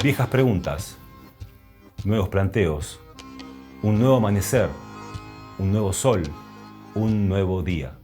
Viejas preguntas, nuevos planteos, un nuevo amanecer, un nuevo sol, un nuevo día.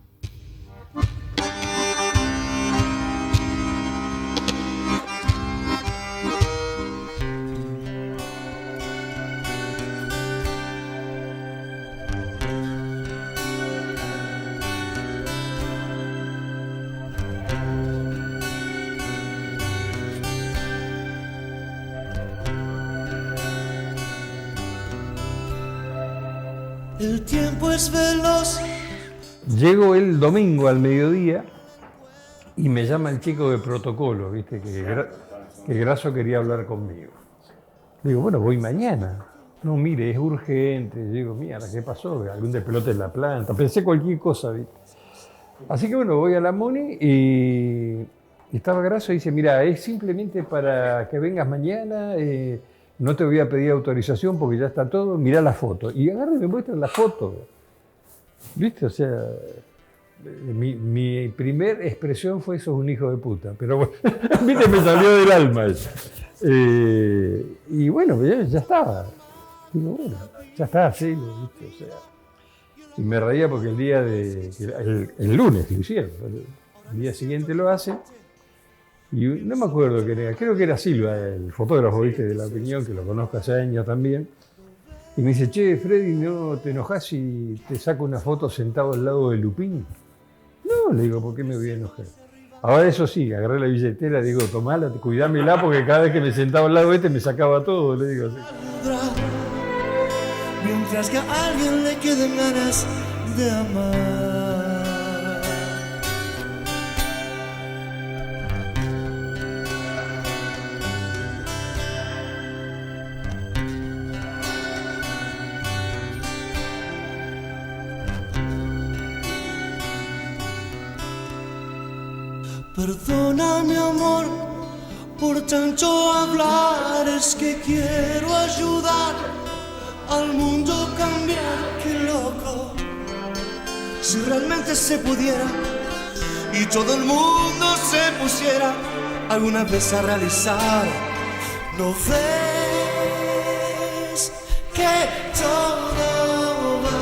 El tiempo es veloz. Llego el domingo al mediodía y me llama el chico de protocolo, ¿viste? Que Grasso quería hablar conmigo. Digo, bueno, voy mañana. No, mire, es urgente. Digo, mira, ¿qué pasó? Algún despelote en la planta. Pensé cualquier cosa, ¿viste? Así que bueno, voy a la Moni y estaba Grasso y dice, mira, es simplemente para que vengas mañana. No te voy a pedir autorización porque ya está todo, mirá la foto. Y agarra y me muestra la foto. ¿Viste? O sea, mi primer expresión fue, sos un hijo de puta. Pero bueno, ¿viste? Me salió del alma eso. Y bueno, ya estaba. Digo, bueno, ya está, sí, ¿viste? O sea, y me reía porque el día el lunes lo hicieron. El día siguiente lo hacen. Y no me acuerdo qué era, creo que era Silva, el fotógrafo, ¿viste? De La Opinión, que lo conozco hace años también. Y me dice, che, Freddy, ¿no te enojás si te saco una foto sentado al lado de Lupín? No, le digo, ¿por qué me voy a enojar? Ahora eso sí, agarré la billetera, digo, tomala, cuidámela, porque cada vez que me sentaba al lado de me sacaba todo, le digo así. Mientras que a alguien le queden ganas de amar. Perdona mi amor por tanto hablar, es que quiero ayudar al mundo a cambiar, qué loco. Si realmente se pudiera y todo el mundo se pusiera alguna vez a realizar, ¿no ves que todo va?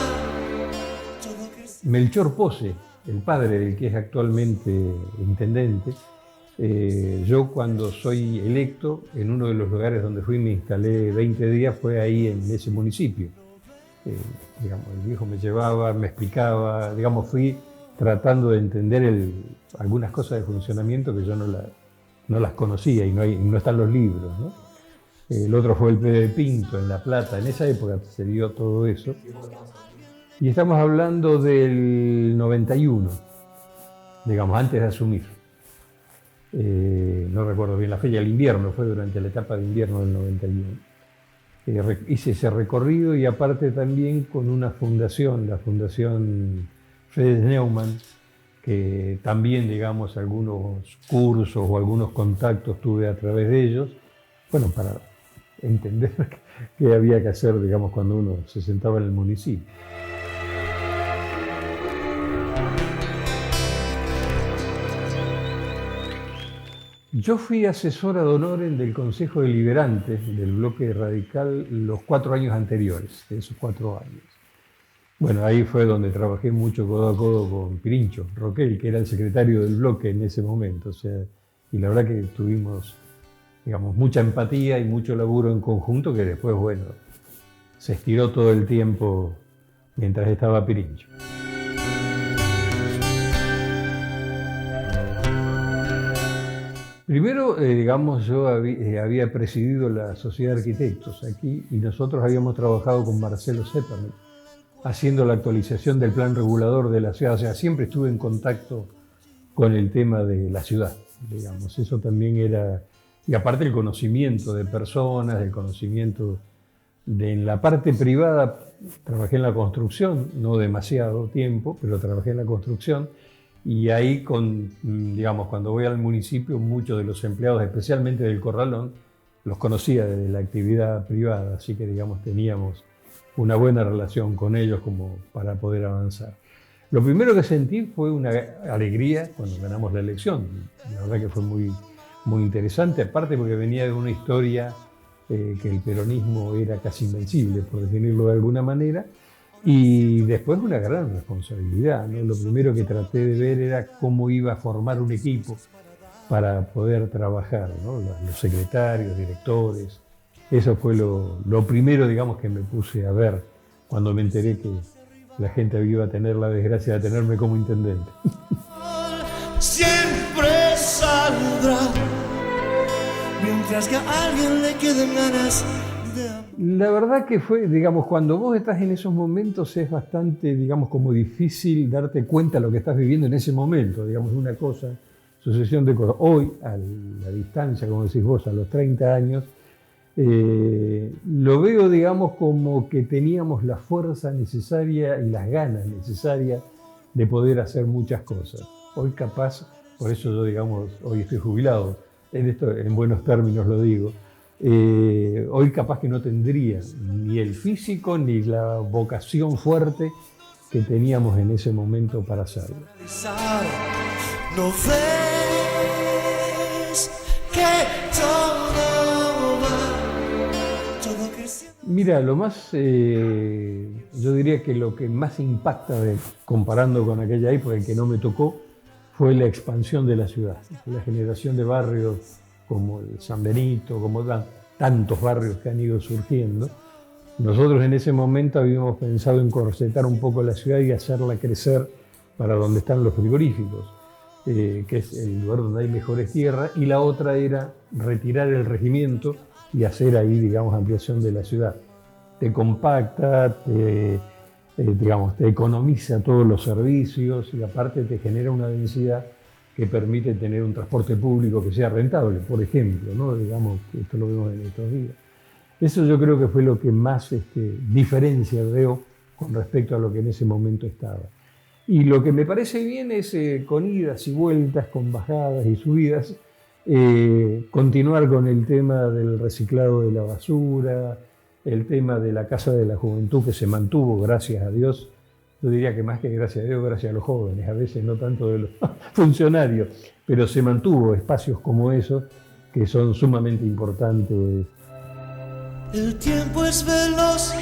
Melchor Pose, el padre del que es actualmente intendente, yo cuando soy electo, en uno de los lugares donde fui me instalé 20 días, fue ahí en ese municipio. Digamos, el viejo me llevaba, me explicaba, digamos, fui tratando de entender algunas cosas de funcionamiento que yo no las conocía y no están los libros, ¿no? El otro fue el P.B. Pinto en La Plata, en esa época se dio todo eso. Y estamos hablando del 91, digamos, antes de asumir. No recuerdo bien la fecha, el invierno, fue durante la etapa de invierno del 91. Hice ese recorrido y aparte también con una fundación, la Fundación Fred Neumann, que también, digamos, algunos cursos o algunos contactos tuve a través de ellos, bueno, para entender qué había que hacer, digamos, cuando uno se sentaba en el municipio. Yo fui asesor ad honorem del Consejo Deliberante del Bloque Radical los 4 años anteriores, de esos 4 años. Bueno, ahí fue donde trabajé mucho codo a codo con Pirincho Roquel, que era el secretario del bloque en ese momento. O sea, y la verdad que tuvimos, digamos, mucha empatía y mucho laburo en conjunto, que después, bueno, se estiró todo el tiempo mientras estaba Pirincho. Primero, digamos, yo había presidido la Sociedad de Arquitectos aquí y nosotros habíamos trabajado con Marcelo Zeppelin haciendo la actualización del plan regulador de la ciudad. O sea, siempre estuve en contacto con el tema de la ciudad, digamos. Eso también era... Y aparte el conocimiento de personas, el conocimiento en la parte privada. Trabajé en la construcción, no demasiado tiempo, pero trabajé en la construcción. Y ahí, digamos, cuando voy al municipio, muchos de los empleados, especialmente del Corralón, los conocía desde la actividad privada, así que, digamos, teníamos una buena relación con ellos como para poder avanzar. Lo primero que sentí fue una alegría cuando ganamos la elección. La verdad que fue muy, muy interesante, aparte porque venía de una historia que el peronismo era casi invencible, por definirlo de alguna manera, y después una gran responsabilidad, ¿no? Lo primero que traté de ver era cómo iba a formar un equipo para poder trabajar, ¿no? Los secretarios, directores. Eso fue lo primero, digamos, que me puse a ver cuando me enteré que la gente iba a tener la desgracia de tenerme como intendente. Siempre saldrá, mientras que a alguien le queden ganas de amar. La verdad que fue, digamos, cuando vos estás en esos momentos es bastante, digamos, como difícil darte cuenta de lo que estás viviendo en ese momento, digamos, una cosa, sucesión de cosas. Hoy, a la distancia, como decís vos, a los 30 años, lo veo, digamos, como que teníamos la fuerza necesaria y las ganas necesarias de poder hacer muchas cosas. Hoy capaz, por eso yo, digamos, hoy estoy jubilado, en buenos términos lo digo, hoy capaz que no tendría ni el físico ni la vocación fuerte que teníamos en ese momento para hacerlo. No ves que todo va, todo creciendo. Mira, lo más, yo diría que lo que más impacta comparando con aquella época en que no me tocó, fue la expansión de la ciudad, la generación de barrios como el San Benito, como tantos barrios que han ido surgiendo. Nosotros en ese momento habíamos pensado en corsetar un poco la ciudad y hacerla crecer para donde están los frigoríficos, que es el lugar donde hay mejores tierras, y la otra era retirar el regimiento y hacer ahí, digamos, ampliación de la ciudad. Te compacta, digamos, te economiza todos los servicios y aparte te genera una densidad que permite tener un transporte público que sea rentable, por ejemplo, ¿no? Digamos, esto lo vemos en estos días. Eso yo creo que fue lo que más diferencia veo con respecto a lo que en ese momento estaba. Y lo que me parece bien es, con idas y vueltas, con bajadas y subidas, continuar con el tema del reciclado de la basura, el tema de la Casa de la Juventud que se mantuvo, gracias a Dios. Yo diría que más que gracias a Dios, gracias a los jóvenes, a veces no tanto de los funcionarios, pero se mantuvo espacios como esos que son sumamente importantes. El tiempo es veloz,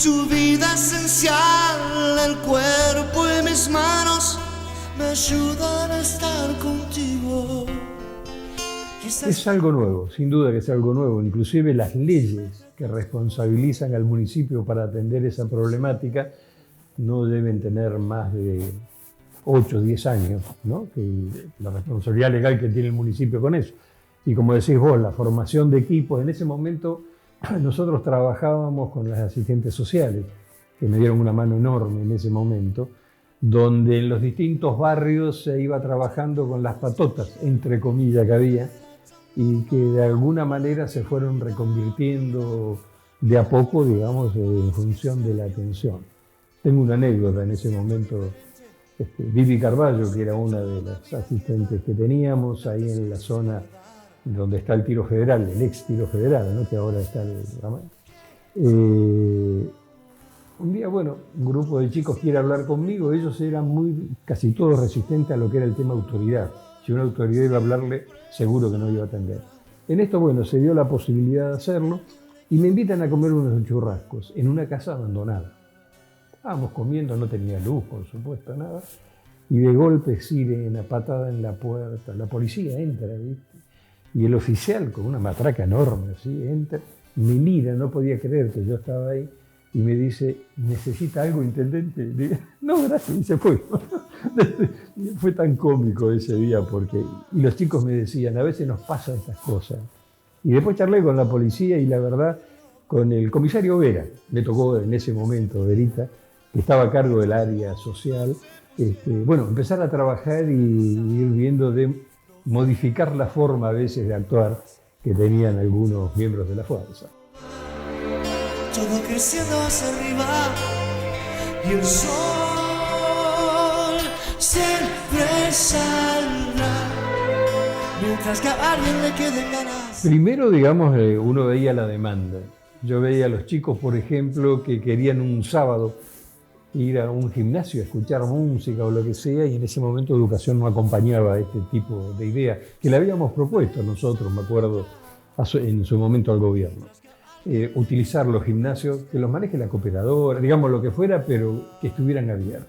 tu vida esencial, el cuerpo y mis manos me ayudan a estar contigo. Es algo nuevo, sin duda que es algo nuevo. Inclusive las leyes que responsabilizan al municipio para atender esa problemática no deben tener más de 8 o 10 años, ¿no? Que la responsabilidad legal que tiene el municipio con eso. Y como decís vos, la formación de equipos, en ese momento nosotros trabajábamos con las asistentes sociales, que me dieron una mano enorme en ese momento, donde en los distintos barrios se iba trabajando con las patotas, entre comillas, que había, y que de alguna manera se fueron reconvirtiendo de a poco, digamos, en función de la atención. Tengo una anécdota en ese momento. Vivi Carballo, que era una de las asistentes que teníamos ahí en la zona donde está el Tiro Federal, el ex Tiro Federal, ¿no? Que ahora está el ramal. Un día, bueno, un grupo de chicos quiere hablar conmigo. Ellos eran casi todos resistentes a lo que era el tema autoridad. Si una autoridad iba a hablarle, seguro que no iba a atender. En esto, bueno, se dio la posibilidad de hacerlo y me invitan a comer unos churrascos en una casa abandonada. Estábamos comiendo, no tenía luz, por supuesto, nada. Y de golpe, sirena, patada en la puerta. La policía entra, ¿viste? Y el oficial, con una matraca enorme, así, entra, me mira, no podía creer que yo estaba ahí, y me dice, ¿necesita algo, intendente? Le digo, no, gracias, y se fue. Fue tan cómico ese día, y los chicos me decían, a veces nos pasan estas cosas. Y después charlé con la policía, y la verdad, con el comisario Vera, me tocó en ese momento, Verita, que estaba a cargo del área social, bueno, empezar a trabajar y ir viendo de modificar la forma a veces de actuar que tenían algunos miembros de la fuerza. Todo creciendo hacia arriba y el sol siempre saldrá, mientras que a alguien le queden ganas. Primero, digamos, uno veía la demanda. Yo veía a los chicos, por ejemplo, que querían un sábado ir a un gimnasio a escuchar música o lo que sea, y en ese momento educación no acompañaba este tipo de idea que le habíamos propuesto nosotros, me acuerdo, en su momento al gobierno. Utilizar los gimnasios, que los maneje la cooperadora, digamos lo que fuera, pero que estuvieran abiertos.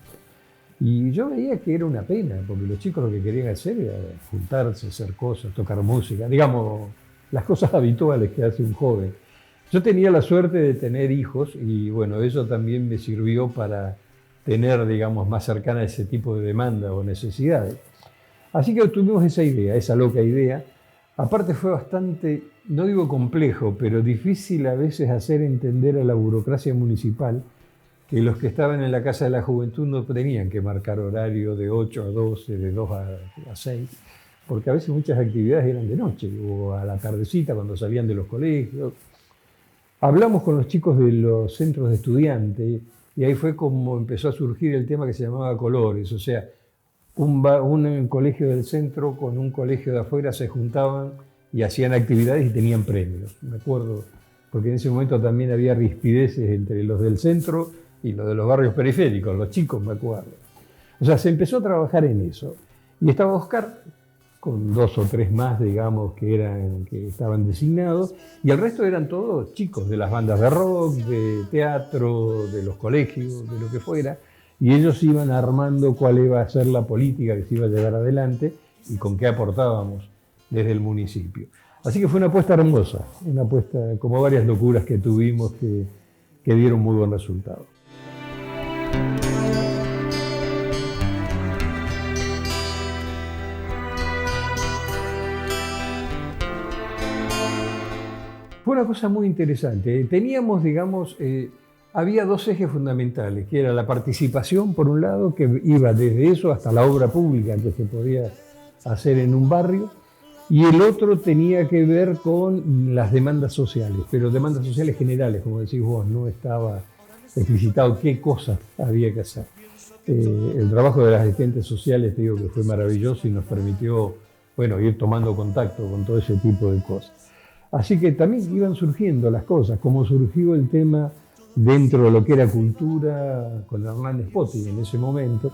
Y yo veía que era una pena, porque los chicos lo que querían hacer era juntarse, hacer cosas, tocar música, digamos, las cosas habituales que hace un joven. Yo tenía la suerte de tener hijos y bueno, eso también me sirvió para tener, digamos, más cercana ese tipo de demanda o necesidades. Así que tuvimos esa idea, esa loca idea. Aparte fue bastante, no digo complejo, pero difícil a veces hacer entender a la burocracia municipal que los que estaban en la Casa de la Juventud no tenían que marcar horario de 8 a 12, de 2 a 6, porque a veces muchas actividades eran de noche o a la tardecita cuando salían de los colegios. Hablamos con los chicos de los centros de estudiantes y ahí fue como empezó a surgir el tema que se llamaba colores, o sea, un colegio del centro con un colegio de afuera se juntaban y hacían actividades y tenían premios. Me acuerdo, porque en ese momento también había rispideces entre los del centro y los de los barrios periféricos, los chicos, me acuerdo. O sea, se empezó a trabajar en eso. Y estaba Oscar con 2 o 3 más, digamos, que estaban designados, y el resto eran todos chicos de las bandas de rock, de teatro, de los colegios, de lo que fuera, y ellos iban armando cuál iba a ser la política que se iba a llevar adelante y con qué aportábamos desde el municipio. Así que fue una apuesta hermosa, una apuesta como varias locuras que tuvimos que dieron muy buen resultado. Fue una cosa muy interesante. Teníamos, digamos, había 2 ejes fundamentales, que era la participación, por un lado, que iba desde eso hasta la obra pública que se podía hacer en un barrio, y el otro tenía que ver con las demandas sociales, pero demandas sociales generales, como decís vos, no estaba explicitado qué cosas había que hacer. El trabajo de las asistentes sociales, te digo que fue maravilloso y nos permitió, bueno, ir tomando contacto con todo ese tipo de cosas. Así que también iban surgiendo las cosas, como surgió el tema dentro de lo que era cultura con Hernán Spotting en ese momento,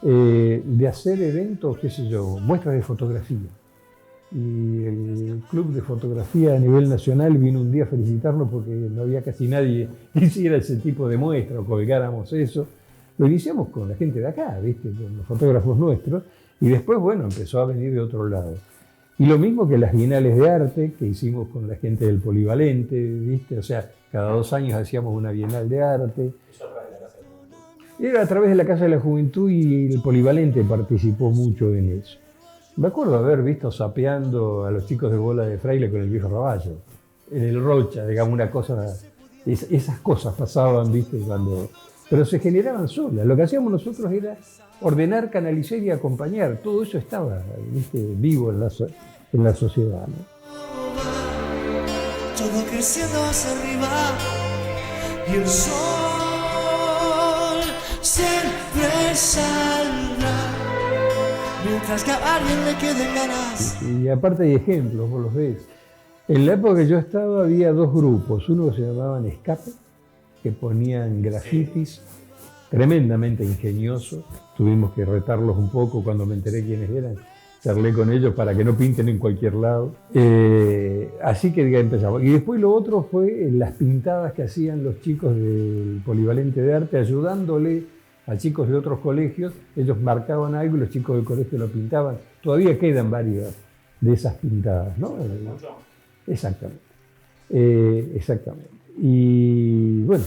de hacer eventos, qué sé yo, muestras de fotografía. Y el Club de Fotografía a nivel nacional vino un día a felicitarnos porque no había casi nadie que hiciera ese tipo de muestra o colgáramos eso. Lo iniciamos con la gente de acá, ¿viste? Con los fotógrafos nuestros, y después, bueno, empezó a venir de otro lado. Y lo mismo que las bienales de arte que hicimos con la gente del Polivalente, ¿viste? O sea, cada 2 años hacíamos una bienal de arte. ¿Eso a través de la Casa de la Juventud? Era a través de la Casa de la Juventud y el Polivalente participó mucho en eso. Me acuerdo haber visto sapeando a los chicos de Bola de Fraile con el viejo Raballo, en el Rocha, digamos, una cosa, esas cosas pasaban, ¿viste? Pero se generaban solas. Lo que hacíamos nosotros era ordenar, canalizar y acompañar. Todo eso estaba, ¿viste? Vivo en la sociedad, ¿no? Todo creciendo hacia arriba y el sol siempre saldrá mientras que a alguien le queden ganas. Y aparte hay ejemplos, vos los ves. En la época que yo estaba había 2 grupos, uno que se llamaban Escape, que ponían grafitis tremendamente ingeniosos. Tuvimos que retarlos un poco cuando me enteré quiénes eran. Charlé con ellos para que no pinten en cualquier lado. Así que empezamos. Y después lo otro fue las pintadas que hacían los chicos del Polivalente de Arte, ayudándole a chicos de otros colegios. Ellos marcaban algo y los chicos del colegio lo pintaban. Todavía quedan varias de esas pintadas, ¿no? Exactamente. Exactamente. Y bueno,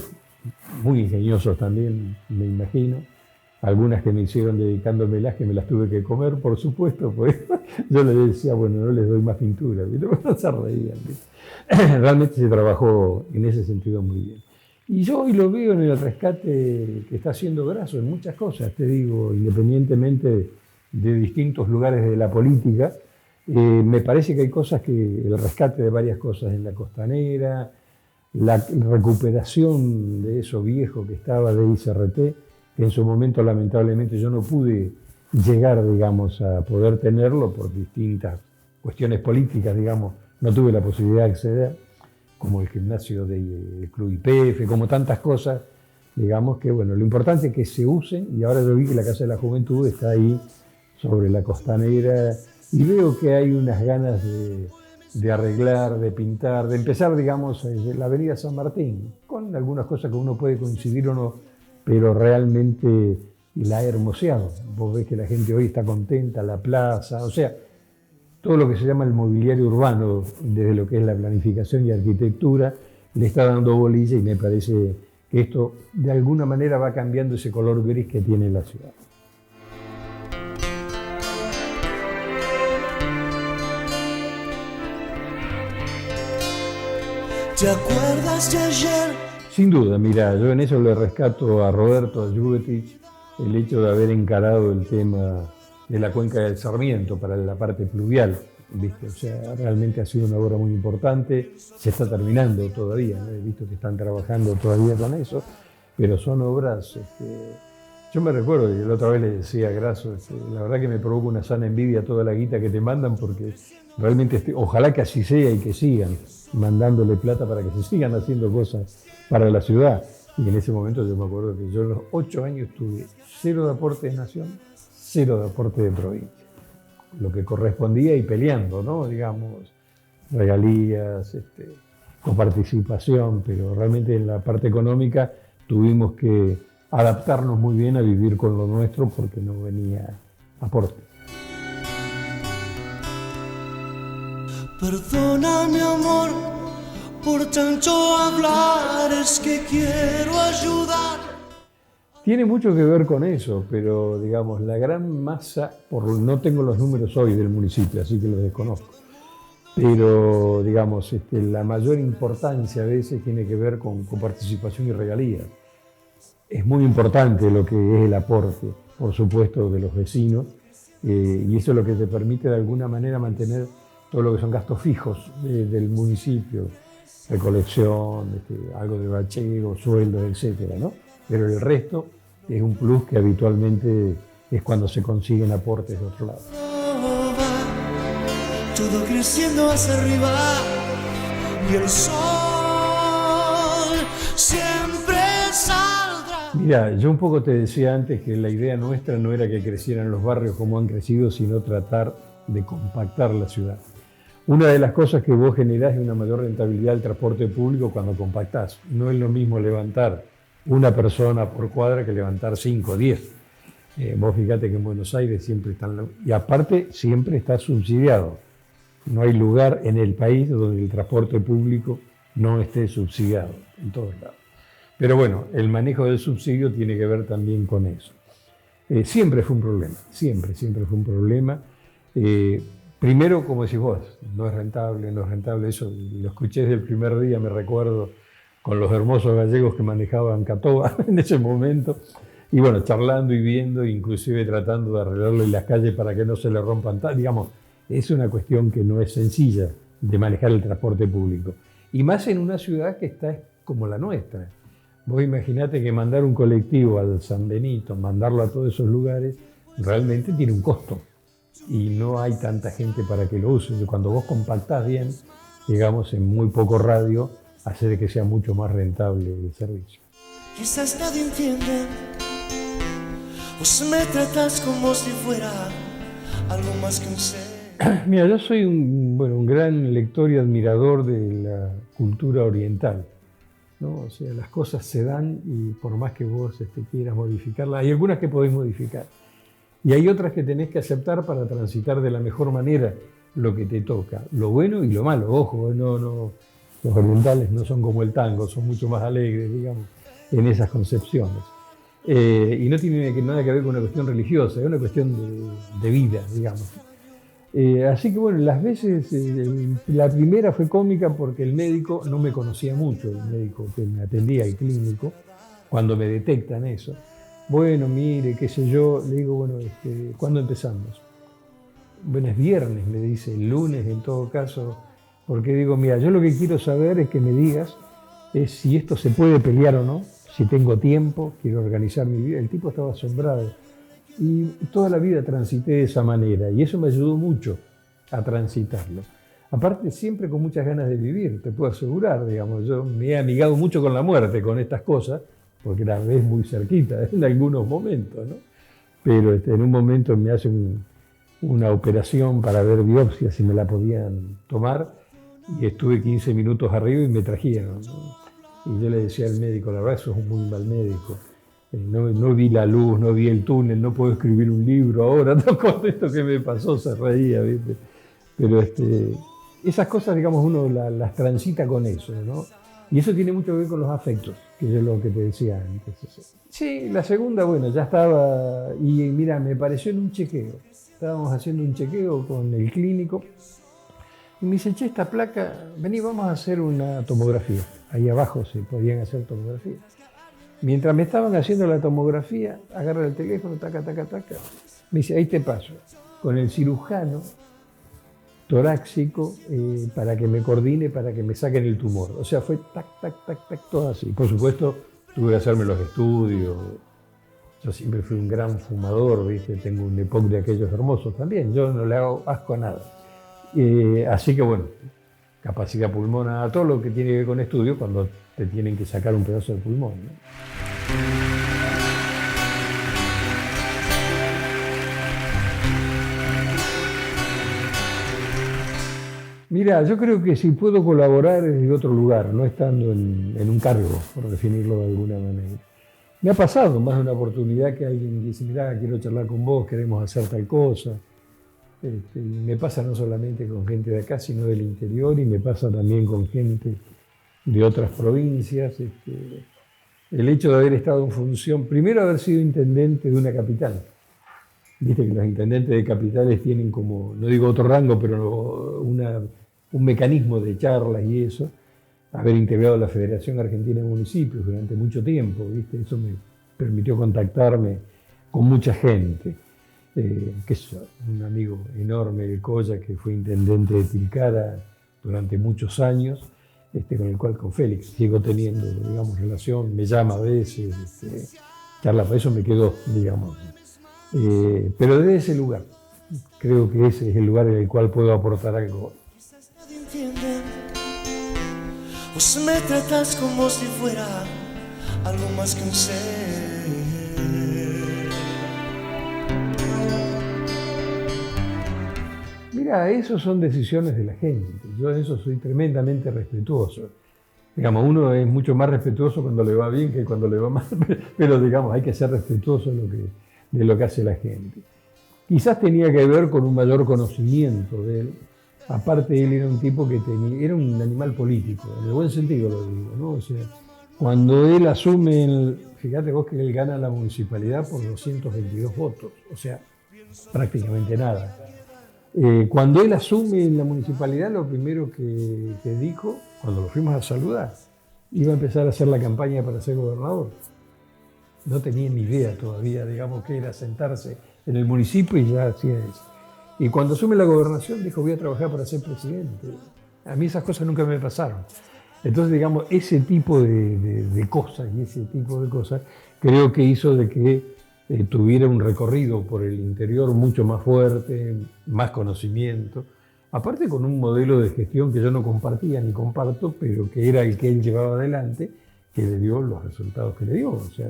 muy ingeniosos también, me imagino. Algunas que me hicieron dedicándomelas, que me las tuve que comer, por supuesto, pues yo les decía, bueno, no les doy más pintura, pero no se reían. Realmente se trabajó en ese sentido muy bien. Y yo hoy lo veo en el rescate que está haciendo Grasso en muchas cosas, te digo, independientemente de distintos lugares de la política, me parece que hay cosas el rescate de varias cosas en la Costanera, la recuperación de eso viejo que estaba de ICRT, que en su momento lamentablemente yo no pude llegar, digamos, a poder tenerlo por distintas cuestiones políticas, digamos, no tuve la posibilidad de acceder, como el gimnasio del Club YPF, como tantas cosas digamos que, bueno, lo importante es que se usen, y ahora yo vi que la Casa de la Juventud está ahí sobre la Costanera, y veo que hay unas ganas de arreglar, de pintar, de empezar, digamos, la Avenida San Martín, con algunas cosas que uno puede coincidir o no, pero realmente la ha hermoseado. Vos ves que la gente hoy está contenta, la plaza, o sea, todo lo que se llama el mobiliario urbano, desde lo que es la planificación y arquitectura, le está dando bolilla, y me parece que esto de alguna manera va cambiando ese color gris que tiene la ciudad. ¿Te acuerdas de ayer? Sin duda, mira, yo en eso le rescato a Roberto Ayuvetich el hecho de haber encarado el tema de la cuenca del Sarmiento para la parte pluvial, ¿viste? O sea, realmente ha sido una obra muy importante, se está terminando todavía, ¿no? He visto que están trabajando todavía con eso, pero son obras, yo me recuerdo que la otra vez le decía a Grasso, la verdad que me provoca una sana envidia toda la guita que te mandan, porque realmente ojalá que así sea y que sigan mandándole plata para que se sigan haciendo cosas para la ciudad. Y en ese momento yo me acuerdo que yo a los 8 años tuve 0 de aporte de nación, 0 de aporte de provincia, lo que correspondía, y peleando, ¿no? Digamos, regalías, coparticipación, pero realmente en la parte económica tuvimos que adaptarnos muy bien a vivir con lo nuestro porque no venía aporte. Perdona, mi amor, por tanto hablar, es que quiero ayudar. Tiene mucho que ver con eso, pero digamos, la gran masa, no tengo los números hoy del municipio, así que los desconozco, pero digamos, la mayor importancia a veces tiene que ver con participación y regalías. Es muy importante lo que es el aporte, por supuesto, de los vecinos, y eso es lo que te permite de alguna manera mantener todo lo que son gastos fijos del municipio, recolección, algo de bacheo, sueldos, etcétera, ¿no? Pero el resto es un plus que habitualmente es cuando se consiguen aportes de otro lado. Todo creciendo hacia arriba y el sol siempre saldrá. Mira, yo un poco te decía antes que la idea nuestra no era que crecieran los barrios como han crecido, sino tratar de compactar la ciudad. Una de las cosas que vos generás es una mayor rentabilidad del transporte público cuando compactás. No es lo mismo levantar una persona por cuadra que levantar 5 o 10. Vos fíjate que en Buenos Aires siempre están... Y aparte siempre está subsidiado. No hay lugar en el país donde el transporte público no esté subsidiado, en todos lados. Pero bueno, el manejo del subsidio tiene que ver también con eso. Siempre fue un problema, siempre fue un problema. Primero, como decís vos, no es rentable, eso lo escuché desde el primer día, me recuerdo, con los hermosos gallegos que manejaban Catoa en ese momento, y bueno, charlando y viendo, inclusive tratando de arreglarle las calles para que no se le rompan, digamos, es una cuestión que no es sencilla de manejar el transporte público, y más en una ciudad que está como la nuestra. Vos imaginate que mandar un colectivo al San Benito, mandarlo a todos esos lugares, realmente tiene un costo. Y no hay tanta gente para que lo use. Cuando vos compactás bien, digamos, en muy poco radio, hace de que sea mucho más rentable el servicio. Quizás nadie entiende, vos me tratás como si fuera algo más que un ser. Mira, yo soy un gran lector y admirador de la cultura oriental, ¿no? O sea, las cosas se dan y por más que vos quieras modificarlas, hay algunas que podés modificar. Y hay otras que tenés que aceptar para transitar de la mejor manera lo que te toca, lo bueno y lo malo. Ojo, los orientales no son como el tango, son mucho más alegres, digamos, en esas concepciones. Y no tiene nada que ver con una cuestión religiosa, es una cuestión de vida, digamos. Así que bueno, las veces, la primera fue cómica porque el médico no me conocía mucho, el médico que me atendía, el clínico, cuando me detectan eso. Bueno, mire, qué sé yo, le digo, bueno, ¿cuándo empezamos? Bueno, es viernes, me dice, el lunes en todo caso, porque digo, mira, yo lo que quiero saber es que me digas si esto se puede pelear o no, si tengo tiempo, quiero organizar mi vida. El tipo estaba asombrado y toda la vida transité de esa manera y eso me ayudó mucho a transitarlo. Aparte, siempre con muchas ganas de vivir, te puedo asegurar, digamos, yo me he amigado mucho con la muerte, con estas cosas, porque la ves muy cerquita en algunos momentos, ¿no? Pero en un momento me hacen una operación para ver biopsia si me la podían tomar y estuve 15 minutos arriba y me trajeron, ¿no? Y yo le decía al médico, la verdad, sos un muy mal médico. No vi la luz, no vi el túnel, no puedo escribir un libro ahora, no, con esto que me pasó se reía, ¿viste? Pero esas cosas, digamos, uno las transita con eso, ¿no? Y eso tiene mucho que ver con los afectos, que es lo que te decía antes. Sí, la segunda, bueno, ya estaba, y mira, me pareció en un chequeo. Estábamos haciendo un chequeo con el clínico, y me dice, che, esta placa, vení, vamos a hacer una tomografía. Ahí abajo se podían hacer tomografías. Mientras me estaban haciendo la tomografía, agarra el teléfono, taca, taca, taca. Me dice, ahí te paso, con el cirujano torácico para que me coordine, para que me saquen el tumor. O sea, fue tac, tac, tac, tac, todo así. Por supuesto, tuve que hacerme los estudios. Yo siempre fui un gran fumador, ¿viste? Tengo un EPOC de aquellos hermosos también. Yo no le hago asco a nada. Así que bueno, capacidad pulmonar, todo lo que tiene que ver con estudio cuando te tienen que sacar un pedazo del pulmón, ¿no? Mira, yo creo que si puedo colaborar es de otro lugar, no estando en un cargo, por definirlo de alguna manera. Me ha pasado más de una oportunidad que alguien dice, mirá, quiero charlar con vos, queremos hacer tal cosa. Y me pasa no solamente con gente de acá, sino del interior, y me pasa también con gente de otras provincias. El hecho de haber estado en función, primero haber sido intendente de una capital. Viste que los intendentes de capitales tienen como, no digo otro rango, pero un mecanismo de charlas y eso. Haber integrado la Federación Argentina de Municipios durante mucho tiempo, ¿viste? Eso me permitió contactarme con mucha gente. Que es un amigo enorme de Colla, que fue intendente de Tilcara durante muchos años, con el cual, con Félix, sigo teniendo, digamos, relación, me llama a veces, charla, por eso me quedó, digamos. Pero desde ese lugar, creo que ese es el lugar en el cual puedo aportar algo. Pues me tratas como si fuera algo más que un ser. Mira, eso son decisiones de la gente. Yo de eso soy tremendamente respetuoso. Digamos, uno es mucho más respetuoso cuando le va bien que cuando le va mal, pero digamos, hay que ser respetuoso de lo que hace la gente. Quizás tenía que ver con un mayor conocimiento de él. Aparte, él era un tipo que era un animal político, en el buen sentido lo digo, ¿no? O sea, cuando él asume, fíjate vos que él gana la municipalidad por 222 votos, o sea, prácticamente nada. Cuando él asume la municipalidad, lo primero que dijo, cuando lo fuimos a saludar, iba a empezar a hacer la campaña para ser gobernador. No tenía ni idea todavía, digamos, que era sentarse en el municipio y ya hacía eso. Y cuando asume la gobernación dijo, voy a trabajar para ser presidente. A mí esas cosas nunca me pasaron. Entonces, digamos, ese tipo de cosas y ese tipo de cosas creo que hizo de que tuviera un recorrido por el interior mucho más fuerte, más conocimiento. Aparte con un modelo de gestión que yo no compartía ni comparto, pero que era el que él llevaba adelante, que le dio los resultados que le dio. O sea,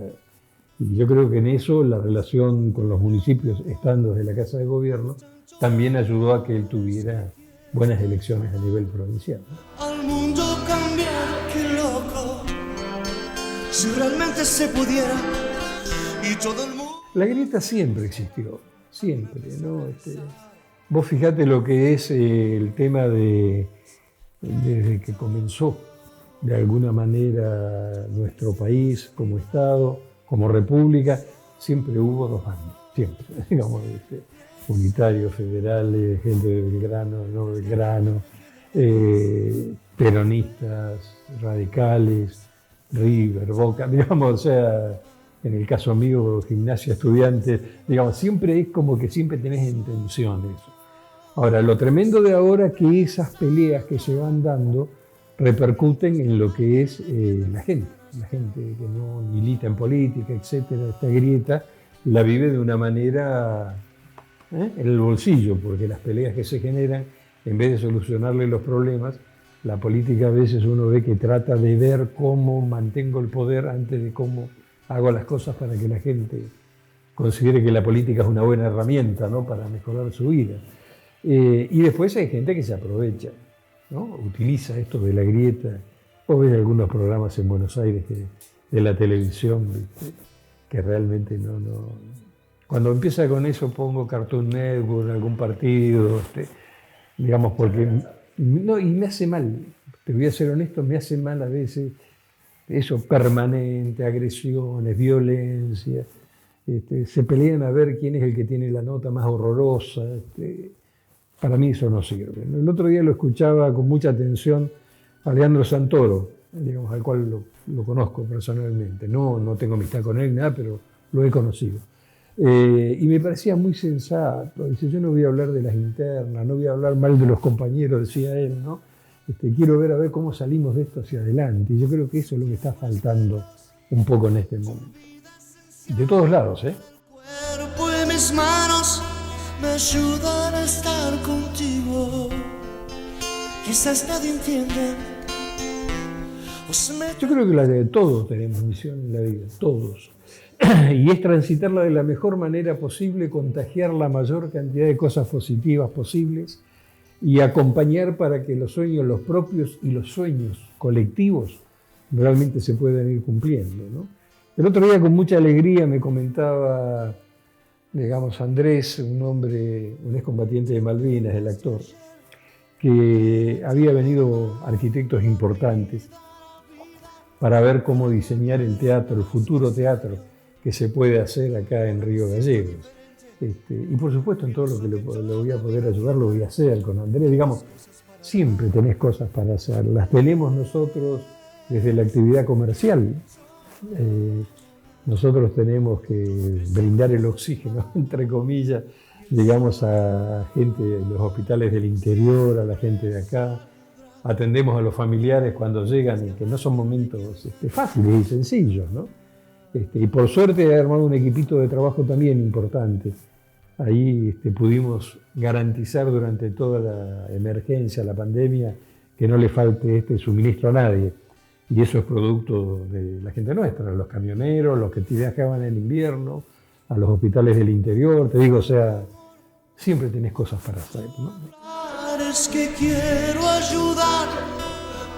y yo creo que en eso la relación con los municipios, estando desde la Casa de Gobierno, también ayudó a que él tuviera buenas elecciones a nivel provincial. Al mundo cambiar, qué loco, si realmente se pudiera y todo el mundo... La grieta siempre existió, siempre, ¿no? Vos fijate lo que es el tema desde que comenzó de alguna manera nuestro país como Estado, como República, siempre hubo dos bandos, siempre, digamos, unitarios, federales, gente de Belgrano, no Belgrano, peronistas, radicales, River, Boca, digamos, o sea, en el caso mío, Gimnasia, Estudiantes, digamos, siempre es como que siempre tenés en tensión eso. Ahora, lo tremendo de ahora es que esas peleas que se van dando repercuten en lo que es la gente que no milita en política, etcétera. Esta grieta la vive de una manera en el bolsillo, porque las peleas que se generan, en vez de solucionarle los problemas, La política a veces uno ve que trata de ver cómo mantengo el poder antes de cómo hago las cosas para que la gente considere que la política es una buena herramienta, ¿no?, para mejorar su vida. Y después hay gente que se aprovecha, ¿no?, utiliza esto de la grieta. Vos ves algunos programas en Buenos Aires de la televisión, ¿viste?, que realmente no. Cuando empieza con eso pongo Cartoon Network, algún partido, digamos, porque no, y me hace mal, te voy a ser honesto, me hace mal a veces eso permanente, agresiones, violencia, se pelean a ver quién es el que tiene la nota más horrorosa, para mí eso no sirve. El otro día lo escuchaba con mucha atención a Leandro Santoro, digamos, al cual lo conozco personalmente, no tengo amistad con él, nada, pero lo he conocido. Y me parecía muy sensato. Dice, yo no voy a hablar de las internas, no voy a hablar mal de los compañeros, decía él, ¿no? Quiero ver a ver cómo salimos de esto hacia adelante. Y yo creo que eso es lo que está faltando un poco en este momento. De todos lados, ¿eh? Tu cuerpo y mis manos me ayudan a estar contigo. Quizás nadie entiende. Yo creo que todos tenemos misión en la vida, todos. Y es transitarla de la mejor manera posible, contagiar la mayor cantidad de cosas positivas posibles y acompañar para que los sueños, los propios y los sueños colectivos realmente se puedan ir cumpliendo, ¿no? El otro día con mucha alegría me comentaba, digamos, Andrés, un excombatiente de Malvinas, el actor, que había venido arquitectos importantes para ver cómo diseñar el teatro, el futuro teatro que se puede hacer acá en Río Gallegos. Y por supuesto en todo lo que le voy a poder ayudar, lo voy a hacer con Andrés. Digamos, siempre tenés cosas para hacer. Las tenemos nosotros desde la actividad comercial. Nosotros tenemos que brindar el oxígeno, entre comillas, digamos, a gente de los hospitales del interior, a la gente de acá. Atendemos a los familiares cuando llegan y que no son momentos fáciles y sencillos, ¿no? Y por suerte he armado un equipito de trabajo también importante. Ahí pudimos garantizar durante toda la emergencia, la pandemia, que no le falte suministro a nadie. Y eso es producto de la gente nuestra, los camioneros, los que viajaban en invierno, a los hospitales del interior. Te digo, o sea, siempre tenés cosas para hacer, ¿no? Es que quiero ayudar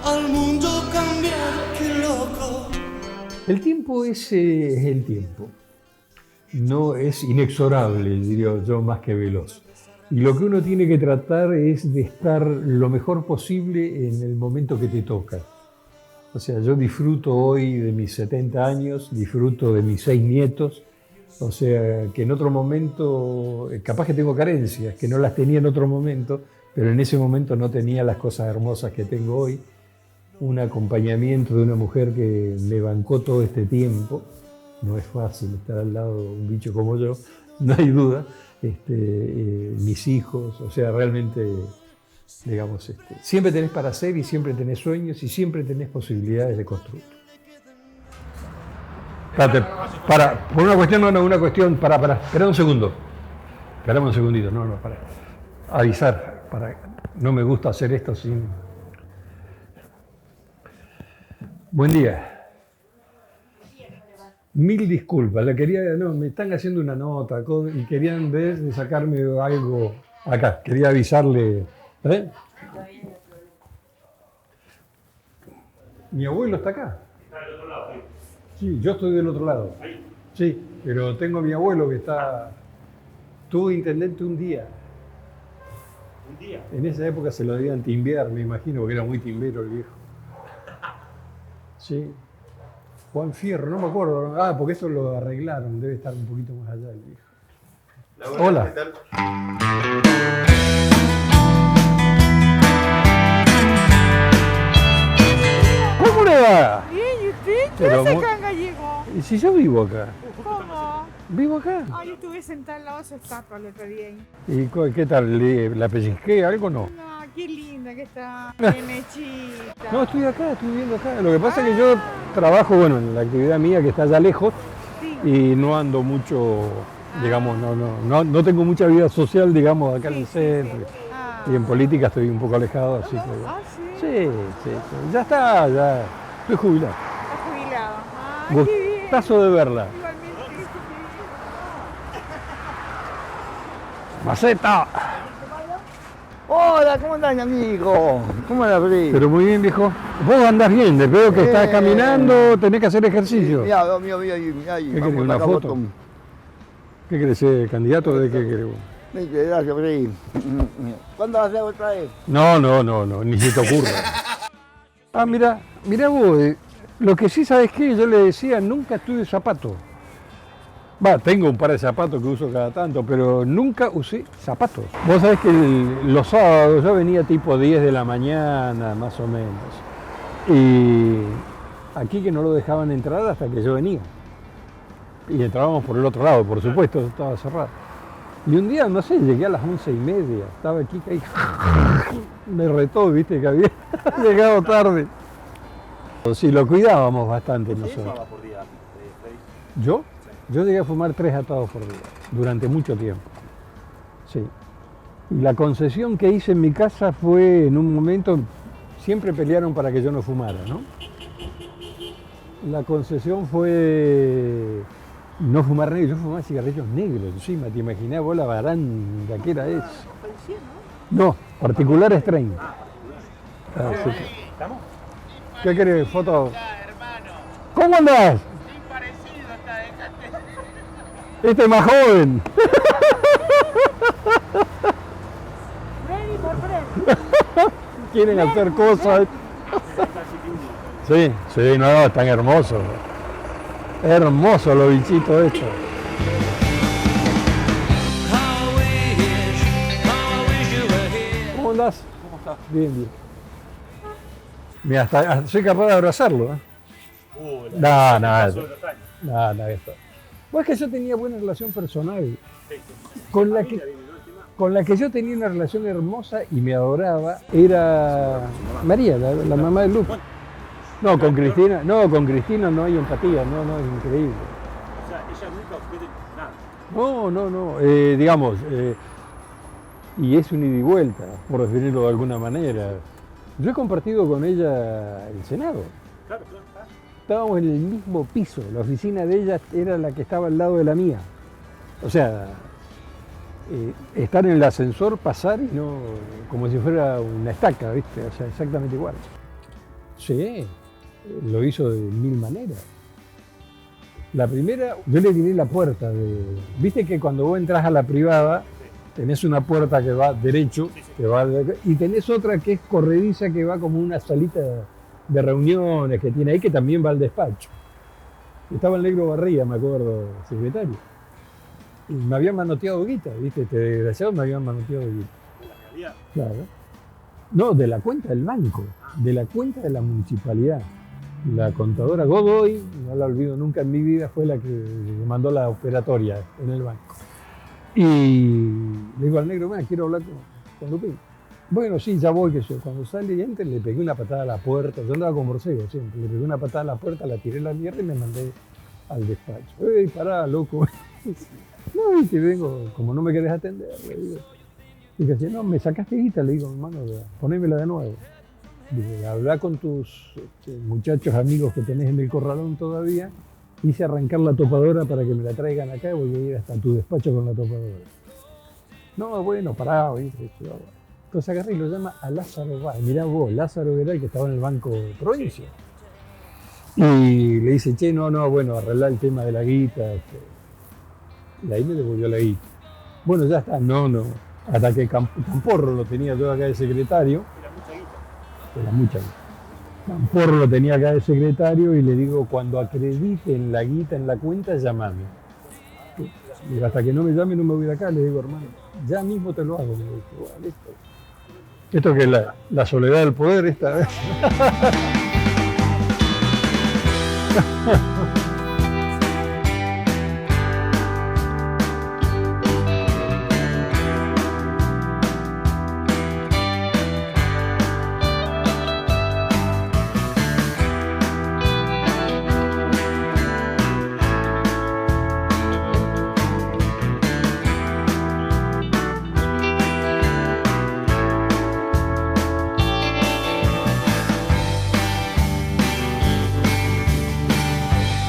al mundo a cambiar, qué loco. El tiempo es el tiempo. No es inexorable, diría yo, más que veloz. Y lo que uno tiene que tratar es de estar lo mejor posible en el momento que te toca. O sea, yo disfruto hoy de mis 70 años, disfruto de mis 6 nietos, o sea, que en otro momento, capaz que tengo carencias, que no las tenía en otro momento, pero en ese momento no tenía las cosas hermosas que tengo hoy. Un acompañamiento de una mujer que me bancó todo este tiempo. No es fácil estar al lado de un bicho como yo, no hay duda. Mis hijos, o sea, realmente, digamos, siempre tenés para hacer y siempre tenés sueños y siempre tenés posibilidades de construir. Por una cuestión, espera un segundo. Esperame un segundito, para avisar. No me gusta hacer esto sin... Buen día. Mil disculpas, me están haciendo una nota y querían ver de sacarme algo acá. Quería avisarle. Mi abuelo está acá. Está del otro lado. Sí, yo estoy del otro lado. Sí, pero tengo a mi abuelo que tuvo intendente un día. ¿Un día? En esa época se lo debían timbear, me imagino, porque era muy timbero el viejo. Sí. Juan Fierro, no me acuerdo. Porque esto lo arreglaron, debe estar un poquito más allá el viejo. Hola. ¿Qué tal? ¿Cómo le va? Bien, ¿y usted? ¿Qué hace acá en Gallego? ¿Y si yo vivo acá? ¿Cómo? ¿Vivo acá? Yo estuve sentada al lado de esa estatua el otro día. ¿Y qué tal? ¿La pellizqué? ¿Algo no? No, qué linda que está, qué mechita. No, estoy viviendo acá. Lo que pasa es que yo trabajo, en la actividad mía que está allá lejos, sí, y no ando mucho, digamos, no tengo mucha vida social, digamos, acá en el centro. Sí. Y en política estoy un poco alejado, así que... ¿Sí? Sí. Ya está, ya. Estoy jubilado. Está jubilado. Ay, qué bien. Gustazo de verla. Igualmente, qué bien. Maceta. Hola, ¿cómo andás, amigo? ¿Cómo la abrí? Pero muy bien, viejo. Vos andás bien, te veo que estás caminando, tenés que hacer ejercicio. Mirá, mirá, ¿Qué querés, una foto? ¿Qué querés ser? ¿Candidato de qué querés vos? Gracias, Bri. ¿Cuándo vas a hacer otra vez? No, ni se te ocurra. Ah, mirá vos, lo que sí sabes que yo le decía, nunca tuve zapatos. Va, tengo un par de zapatos que uso cada tanto, pero nunca usé zapatos. Vos sabés que los sábados yo venía tipo 10 de la mañana, más o menos. Y aquí que no lo dejaban entrar hasta que yo venía. Y entrábamos por el otro lado, por supuesto, estaba cerrado. Y un día, no sé, llegué a las 11:30, estaba aquí, caí, me retó, viste, que había llegado tarde. Sí, lo cuidábamos bastante nosotros. por día? ¿Yo? Yo llegué a fumar 3 atados por día, durante mucho tiempo. Sí. Y la concesión que hice en mi casa fue, en un momento, siempre pelearon para que yo no fumara, ¿no? La concesión fue no fumar negro, yo fumaba cigarrillos negros encima, te imaginás vos la baranda que era eso. No, particular strain. Ah, sí. ¿Estamos? ¿Qué querés? ¿Foto? ¿Cómo andás? Este es más joven. Freddy por Freddy. Quieren hacer cosas. Sí, no, están hermosos. Hermosos los bichitos estos. ¿Cómo andás? ¿Cómo estás? Bien. Mira, hasta soy capaz de abrazarlo. Nada, esto. Pues que yo tenía buena relación personal. Con la que yo tenía una relación hermosa y me adoraba era María, la mamá de Luke. No, con Cristina no hay empatía, no, es increíble. O sea, ella nunca usted nada. No, digamos, y es un ida y vuelta, por definirlo de alguna manera. Yo he compartido con ella el Senado. Claro. Estábamos en el mismo piso, la oficina de ella era la que estaba al lado de la mía. O sea, estar en el ascensor, pasar y no, como si fuera una estaca, ¿viste? O sea, exactamente igual. Sí, lo hizo de 1000 maneras. La primera, yo le tiré la puerta viste que cuando vos entras a la privada, tenés una puerta que va derecho, y tenés otra que es corrediza, que va como una salita de reuniones que tiene ahí, que también va al despacho. Estaba el negro Barría, me acuerdo, secretario. Y me habían manoteado guita, ¿viste? Este desgraciado me habían manoteado guita. ¿De la realidad? Claro. No, de la cuenta del banco, de la cuenta de la municipalidad. La contadora Godoy, no la olvido nunca en mi vida, fue la que me mandó la operatoria en el banco. Y le digo al negro, mira, quiero hablar con Lupín. Bueno, sí, ya voy, que yo. Cuando sale y entra, le pegué una patada a la puerta. Yo andaba con Borcego siempre. Le pegué una patada a la puerta, la tiré a la mierda y me mandé al despacho. ¡Ey, pará, loco! No, viste, vengo, como no me querés atender, le digo. Y que no, me sacaste guita, le digo, hermano, ponémela de nuevo. Dije, habla con tus muchachos amigos que tenés en el corralón todavía. Hice arrancar la topadora para que me la traigan acá y voy a ir hasta tu despacho con la topadora. No, bueno, pará, ¿viste? Entonces agarré y lo llama a Lázaro Báez. Mirá vos, Lázaro era el que estaba en el Banco de Provincia. Y le dice, che, no, bueno, arreglar el tema de la guita. Y ahí me devolvió la guita. Bueno, ya está, no. Hasta que Camporro lo tenía yo acá de secretario. Era mucha guita. Camporro lo tenía acá de secretario y le digo, cuando acrediten la guita en la cuenta, llamame. Y hasta que no me llame no me voy de acá, le digo, hermano, ya mismo te lo hago. Me dijo, bueno, listo. Esto que es la soledad del poder, esta vez.